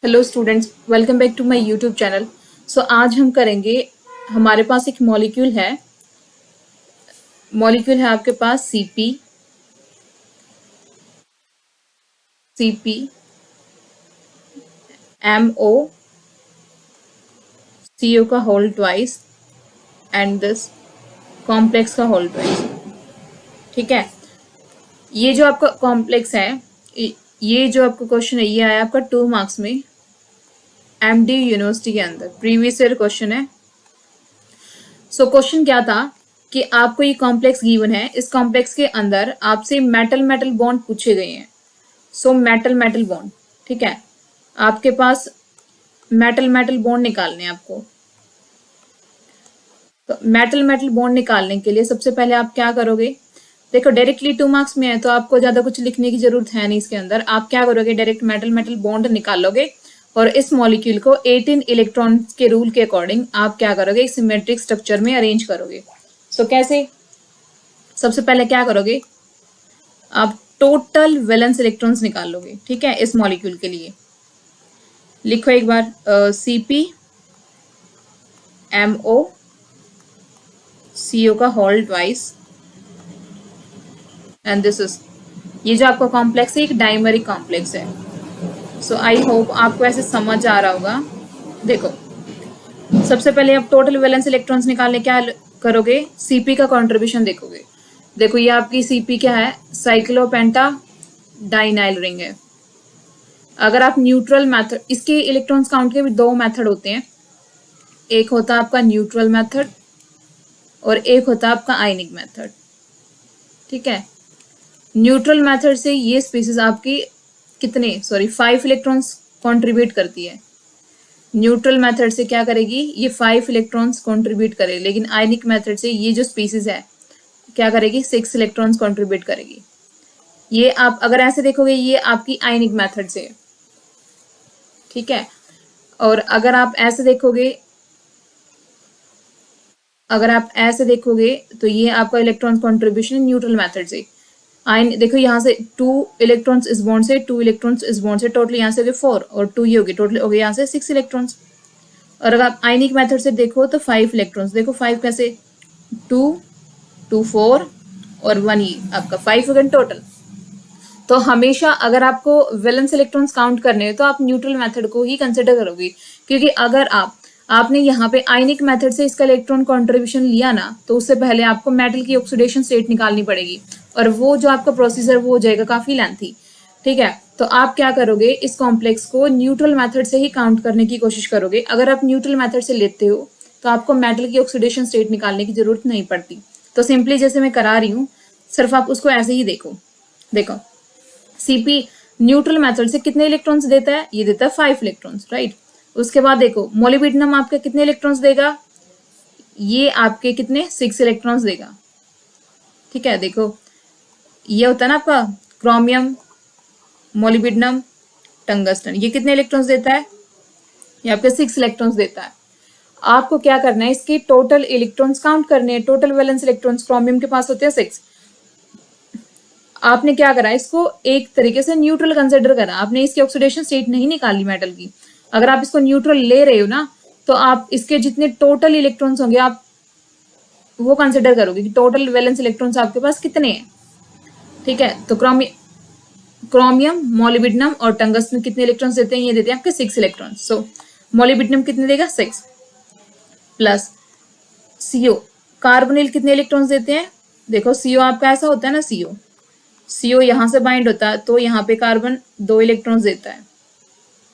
Hello students, welcome back to my YouTube channel. So आज हम करेंगे, हमारे पास एक मॉलिक्यूल है आपके पास सी पी MO CO का whole twice and this complex का होल ट्वाइस। ठीक है, ये जो आपका कॉम्प्लेक्स है, ये जो आपका क्वेश्चन है, ये आया आपका 2 मार्क्स में MD यूनिवर्सिटी के अंदर, प्रीवियस ईयर क्वेश्चन है। सो क्वेश्चन क्या था कि आपको ये कॉम्प्लेक्स गिवन है, इस कॉम्प्लेक्स के अंदर आपसे मेटल मेटल बॉन्ड पूछे गए हैं। सो मेटल मेटल बॉन्ड, ठीक है, आपके पास मेटल मेटल बॉन्ड निकालने हैं आपको। तो मेटल मेटल बॉन्ड निकालने के लिए सबसे पहले आप क्या करोगे, देखो डायरेक्टली 2 मार्क्स में है तो आपको ज्यादा कुछ लिखने की जरूरत है नहीं। इसके अंदर आप क्या करोगे, डायरेक्ट मेटल मेटल बॉन्ड निकालोगे और इस मॉलिक्यूल को 18 इलेक्ट्रॉन के रूल के अकॉर्डिंग आप क्या करोगे, एक सिमेट्रिक स्ट्रक्चर में अरेंज करोगे। सो कैसे, सबसे पहले क्या करोगे, आप टोटल वैलेंस इलेक्ट्रॉन्स निकाल लोगे। ठीक है, इस मॉलिक्यूल के लिए लिखो एक बार CpMO CO का whole twice and this is, ये जो आपका कॉम्प्लेक्स है एक डाइमरिक कॉम्प्लेक्स है। सो आई होप आपको ऐसे समझ आ रहा होगा। देखो सबसे पहले आप टोटल वैलेंस इलेक्ट्रॉन्स निकालने क्या करोगे, Cp का कंट्रीब्यूशन देखोगे। देखो ये आपकी Cp क्या है, साइक्लोपेंटा डाइनाइल रिंग है। अगर आप न्यूट्रल मेथड, इसके इलेक्ट्रॉन्स काउंट के भी 2 मेथड होते हैं, एक होता है आपका न्यूट्रल मेथड और एक होता है आपका आयनिक मेथड। ठीक है, न्यूट्रल मेथड से ये स्पीसीज आपकी कितने 5 इलेक्ट्रॉन्स कंट्रीब्यूट करती है। न्यूट्रल मेथड से क्या करेगी, ये 5 इलेक्ट्रॉन्स कंट्रीब्यूट करे, लेकिन आयनिक मेथड से ये जो स्पीसीज है क्या करेगी, 6 इलेक्ट्रॉन्स कंट्रीब्यूट करेगी। ये आप अगर ऐसे देखोगे, ये आपकी आयनिक मेथड से है। ठीक है, और अगर आप ऐसे देखोगे तो ये आपका इलेक्ट्रॉन कंट्रीब्यूशन न्यूट्रल मेथड से। आयन देखो यहाँ से 2 इलेक्ट्रॉन्स इस बॉन्ड से, 2 इलेक्ट्रॉन्स इस बॉन्ड से, टोटल यहाँ से हो गए 4 और 2 ये हो गए, टोटल हो गए यहाँ से 6 इलेक्ट्रॉन्स। और अगर आप आयनिक मेथड से देखो तो 5 इलेक्ट्रॉन्स, देखो 5 कैसे, 2 2 4 और 1 ये आपका 5 हो गए टोटल। तो हमेशा अगर आपको वैलेंस इलेक्ट्रॉन्स काउंट करने हैं तो आप न्यूट्रल मेथड को ही कंसिडर करोगे, क्योंकि अगर आपने यहाँ पे आयनिक मेथड से इसका इलेक्ट्रॉन कंट्रीब्यूशन लिया ना, तो उससे पहले आपको मेटल की ऑक्सीडेशन स्टेट निकालनी पड़ेगी और वो जो आपका प्रोसीजर वो हो जाएगा काफी लेंथी। ठीक है, तो आप क्या करोगे, इस कॉम्प्लेक्स को न्यूट्रल मेथड से ही काउंट करने की कोशिश करोगे। अगर आप न्यूट्रल मेथड से लेते हो तो आपको मेटल की ऑक्सीडेशन स्टेट निकालने की जरूरत नहीं पड़ती। तो सिंपली जैसे मैं करा रही हूँ, सिर्फ आप उसको ऐसे ही देखो Cp न्यूट्रल मेथड से कितने इलेक्ट्रॉन्स देता है, ये देता है 5 इलेक्ट्रॉन्स, राइट। उसके बाद देखो मोलिब्डेनम आपके कितने इलेक्ट्रॉन्स देगा, ये आपके कितने 6 इलेक्ट्रॉन्स देगा। ठीक है, देखो ये होता है ना आपका क्रोमियम, मोलिब्डेनम, टंगस्टन, ये कितने इलेक्ट्रॉन्स देता है, ये आपके 6 इलेक्ट्रॉन्स देता है। आपको क्या करना है, इसके टोटल इलेक्ट्रॉन्स काउंट करने हैं, टोटल वैलेंस इलेक्ट्रॉन्स क्रोमियम के पास होते हैं 6। आपने क्या करा, इसको एक तरीके से न्यूट्रल कंसिडर करा, आपने इसकी ऑक्सीडेशन स्टेट नहीं निकाली मेटल की। अगर आप इसको न्यूट्रल ले रहे हो ना, तो आप इसके जितने टोटल इलेक्ट्रॉन्स होंगे आप वो कंसिडर करोगे कि टोटल वैलेंस इलेक्ट्रॉन्स आपके पास कितने हैं। ठीक है, तो क्रोमियम, मोलिब्डेनम और टंगस्टन कितने इलेक्ट्रॉन्स देते हैं, ये देते हैं आपके 6 इलेक्ट्रॉन्स। सो मोलिब्डेनम कितने देगा, 6 प्लस CO कार्बोनिल कितने इलेक्ट्रॉन्स देते हैं, देखो CO आपका ऐसा होता है ना, CO यहां से बाइंड होता है तो यहाँ पे कार्बन 2 इलेक्ट्रॉन्स देता है।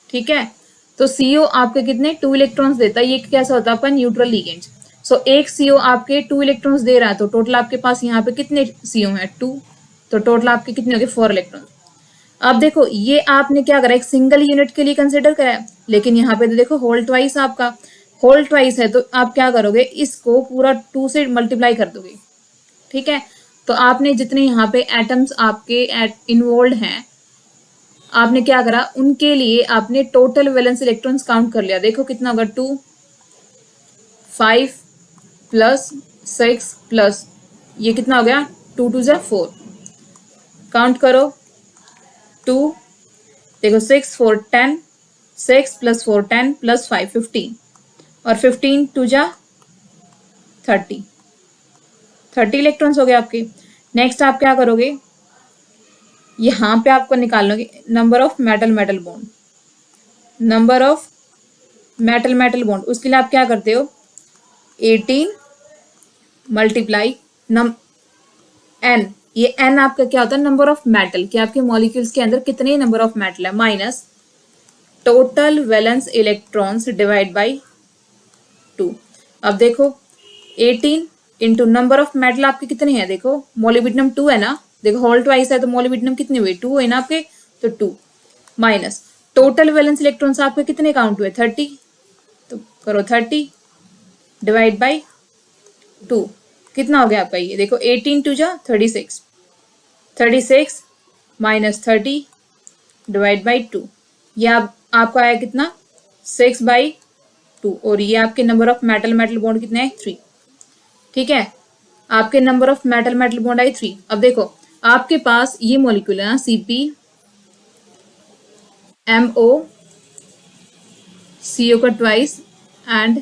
ठीक है, तो CO आपके कितने 2 इलेक्ट्रॉन्स देता है, ये कैसा होता है आपका न्यूट्रल लिगेंड। सो एक CO आपके 2 इलेक्ट्रॉन्स दे रहा है, तो टोटल आपके पास यहाँ पे कितने CO है, 2, तो टोटल आपके कितने हो गए 4 इलेक्ट्रॉन्स। अब देखो ये आपने क्या करा, एक सिंगल यूनिट के लिए कंसिडर करा है, लेकिन यहाँ पे तो देखो होल ट्वाइस, आपका होल ट्वाइस है, तो आप क्या करोगे, इसको पूरा 2 से मल्टीप्लाई कर दोगे। ठीक है, तो आपने जितने यहाँ पे एटम्स आपके इन्वॉल्व हैं, आपने क्या करा, उनके लिए आपने टोटल वैलेंस इलेक्ट्रॉन्स काउंट कर लिया। देखो कितना होगा, 2 5 प्लस 6 प्लस ये कितना हो गया, 2 2 जा 4, काउंट करो 2, देखो 6 4 10 6 + 4 10 + 5 15 और 15 2 जा 30 30 इलेक्ट्रॉन्स हो गए आपके। नेक्स्ट आप क्या करोगे, यहाँ पे आपको निकालोगे number of metal metal bond, number of metal metal bond. उसके लिए आप क्या करते हो, 18 मल्टीप्लाई नम एन, ये एन आपका क्या होता है, नंबर ऑफ मेटल, कि आपके मॉलिक्यूल्स के अंदर कितने नंबर ऑफ मेटल है, minus total valence electrons divide by 2। अब देखो 18 इंटू नंबर ऑफ मेटल आपके कितने हैं, देखो मोलिब्डेनम 2 है ना, देखो होल ट्वाइस है तो मोलिब्डेनम कितने हुए 2 है ना आपके, तो 2 माइनस टोटल वैलेंस इलेक्ट्रॉन्स आपके कितने काउंट हुए 30, तो करो 30 डिवाइड बाई 2, कितना हो गया आपका, ये देखो 18 2 जा 36, 36 माइनस 30 डिवाइड बाई 2, ये आपका आया कितना 6/2, और ये आपके number of metal metal bond कितने हैं 3। ठीक है, आपके number of metal metal bond आई 3। अब देखो आपके पास ये मॉलिक्यूल है ना, CpMO, CO का ट्वाइस एंड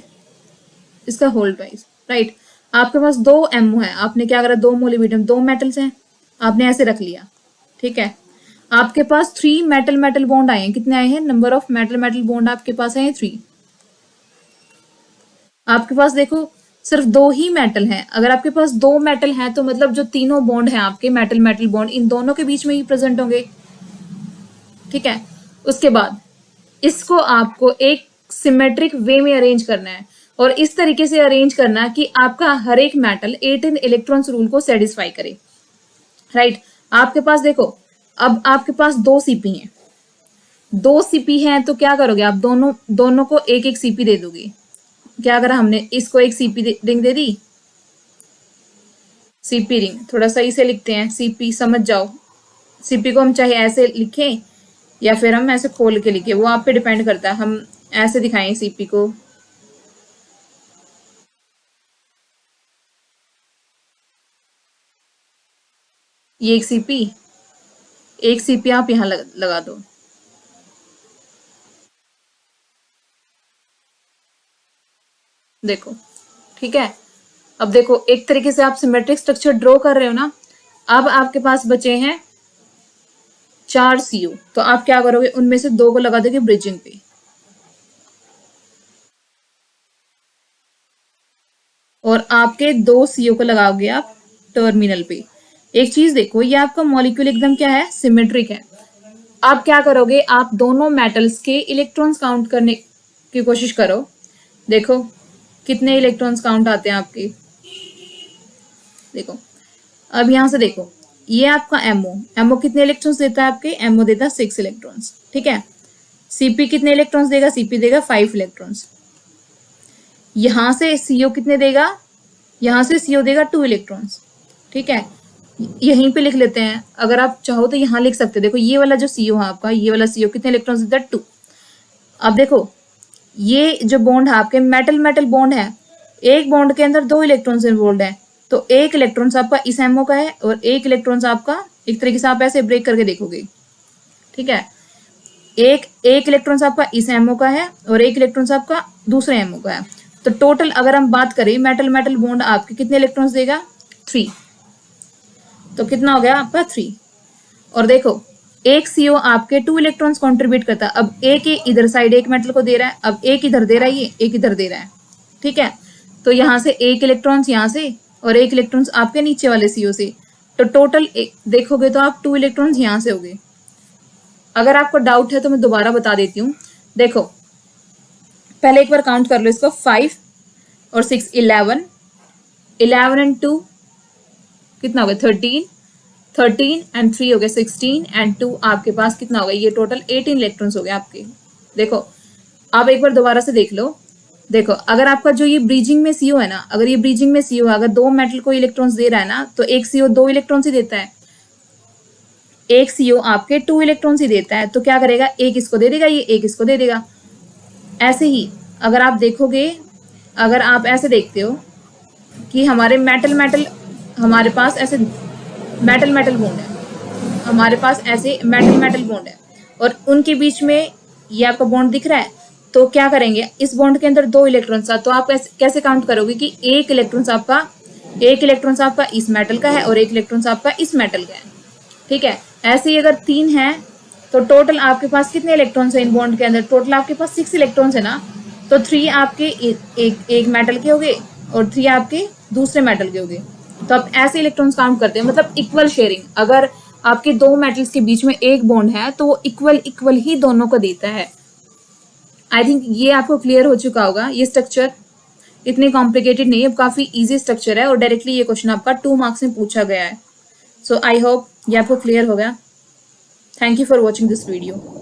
इसका होल ट्वाइस, राइट। आपके पास 2 MO है, आपने क्या करा, 2 मोलिब्डेनम, 2 मेटल्स हैं, आपने ऐसे रख लिया। ठीक है, आपके पास 3 मेटल मेटल बॉन्ड आए हैं, कितने आए हैं, number of metal metal bond आपके पास आए हैं 3। आपके पास देखो सिर्फ 2 ही मेटल हैं, अगर आपके पास 2 मेटल हैं तो मतलब जो तीनों बॉन्ड हैं आपके मेटल मेटल बॉन्ड इन दोनों के बीच में ही प्रेजेंट होंगे। ठीक है, उसके बाद इसको आपको एक सिमेट्रिक वे में अरेंज करना है, और इस तरीके से अरेंज करना कि आपका हर एक मेटल 18 इलेक्ट्रॉन्स रूल को सेटिस्फाई करे, राइट। आपके पास देखो अब आपके पास 2 सीपी हैं, 2 सीपी हैं तो क्या करोगे आप, दोनों को एक एक सीपी दे दोगे। क्या करा हमने, इसको एक सीपी रिंग दे दी, सीपी रिंग, थोड़ा सही से लिखते हैं, सीपी समझ जाओ। सीपी को हम चाहे ऐसे लिखें या फिर हम ऐसे खोल के लिखे, वो आप पे डिपेंड करता है, हम ऐसे दिखाएं सीपी को। ये एक सीपी आप यहां लगा दो। देखो ठीक है, अब देखो एक तरीके से आप सिमेट्रिक स्ट्रक्चर ड्रॉ कर रहे हो ना। अब आपके पास बचे हैं 4 CO, तो आप क्या करोगे, उनमें से 2 को लगा दोगे ब्रिजिंग पे, और आपके 2 CO को लगाओगे आप टर्मिनल पे। एक चीज देखो, ये आपका मॉलिक्यूल एकदम क्या है, सिमेट्रिक है। आप क्या करोगे, आप दोनों मेटल्स के इलेक्ट्रॉन्स काउंट करने की कोशिश करो। देखो कितने इलेक्ट्रॉन्स काउंट आते हैं आपके, देखो अब यहां से देखो, ये आपका एमओ कितने इलेक्ट्रॉन्स देता है आपके, एमओ देता है 6 इलेक्ट्रॉन्स। ठीक है, सीपी कितने इलेक्ट्रॉन्स देगा, सीपी देगा 5 इलेक्ट्रॉन्स। यहां से सीओ कितने देगा, यहां से सीओ देगा 2 इलेक्ट्रॉन्स। ठीक है, यहीं पे लिख लेते हैं, अगर आप चाहो तो यहां लिख सकते हो। देखो ये वाला जो सीओ है आपका, ये वाला सीओ कितने इलेक्ट्रॉन्स देता है, 2। अब देखो ये जो बॉन्ड है आपके मेटल मेटल बॉन्ड है, एक बॉन्ड के अंदर 2 इलेक्ट्रॉन्स इन्वॉल्व है, तो एक इलेक्ट्रॉन्स आपका इस एमओ का है और एक इलेक्ट्रॉन्स आपका, एक तरीके से आप ऐसे ब्रेक करके देखोगे। ठीक है, एक इलेक्ट्रॉन्स आपका इस एमओ का है और एक इलेक्ट्रॉन्स आपका दूसरे एमओ का है। तो टोटल अगर हम बात करें मेटल मेटल बॉन्ड आपके कितने इलेक्ट्रॉन्स देगा, 3। तो कितना हो गया आपका 3। और देखो एक सीओ आपके 2 इलेक्ट्रॉन्स कंट्रीब्यूट करता है। अब एक इधर साइड एक मेटल को दे रहा है, अब एक इधर दे रहा है, ये एक इधर दे रहा है। ठीक है, तो यहां से एक इलेक्ट्रॉन्स यहां से और एक इलेक्ट्रॉन्स आपके नीचे वाले सीओ से, तो टोटल देखोगे तो आप 2 इलेक्ट्रॉन्स यहां से हो गए। अगर आपको डाउट है तो मैं दोबारा बता देती हूँ। देखो पहले एक बार काउंट कर लो इसको, 5 और 6 11, 11 एंड 2 कितना हो गया 13, 13 एंड 3 हो गया 16 एंड 2 आपके पास कितना हो गया, ये टोटल 18 इलेक्ट्रॉन्स हो गए आपके। देखो आप एक बार दोबारा से देख लो। देखो अगर आपका जो ये ब्रीजिंग में सीओ है ना, अगर ये ब्रीजिंग में सीओ है, अगर 2 मेटल को इलेक्ट्रॉन्स दे रहा है ना, तो एक सीओ 2 इलेक्ट्रॉन्स ही देता है, एक सीओ आपके 2 इलेक्ट्रॉन्स ही देता है, तो क्या करेगा, एक इसको दे देगा, ये एक इसको दे देगा। ऐसे ही अगर आप देखोगे, अगर आप ऐसे देखते हो कि हमारे मेटल मेटल, हमारे पास ऐसे मेटल मेटल बॉन्ड है, हमारे पास ऐसे मेटल मेटल बॉन्ड है, और उनके बीच में ये आपका बॉन्ड दिख रहा है, तो क्या करेंगे, इस बॉन्ड के अंदर 2 इलेक्ट्रॉन्स था, तो आप कैसे काउंट करोगे कि एक इलेक्ट्रॉन्स आपका इस मेटल का है और एक इलेक्ट्रॉन्स आपका इस मेटल का है, ठीक है। ऐसे ही अगर 3 है तो टोटल आपके पास कितने इलेक्ट्रॉन्स है इन बॉन्ड के अंदर, टोटल आपके पास 6 इलेक्ट्रॉन्स है ना, तो 3 आपके एक मेटल के हो गए और 3 आपके दूसरे मेटल के हो गए। तो आप ऐसे इलेक्ट्रॉन्स काउंट करते हैं, मतलब इक्वल शेयरिंग। अगर आपके 2 मेटल्स के बीच में एक बॉन्ड है तो वो इक्वल ही दोनों को देता है। आई थिंक ये आपको क्लियर हो चुका होगा। ये स्ट्रक्चर इतने कॉम्प्लिकेटेड नहीं है, काफी इजी स्ट्रक्चर है और डायरेक्टली ये क्वेश्चन आपका 2 मार्क्स में पूछा गया है। सो आई होप ये आपको क्लियर हो गया। Thank you for watching this video.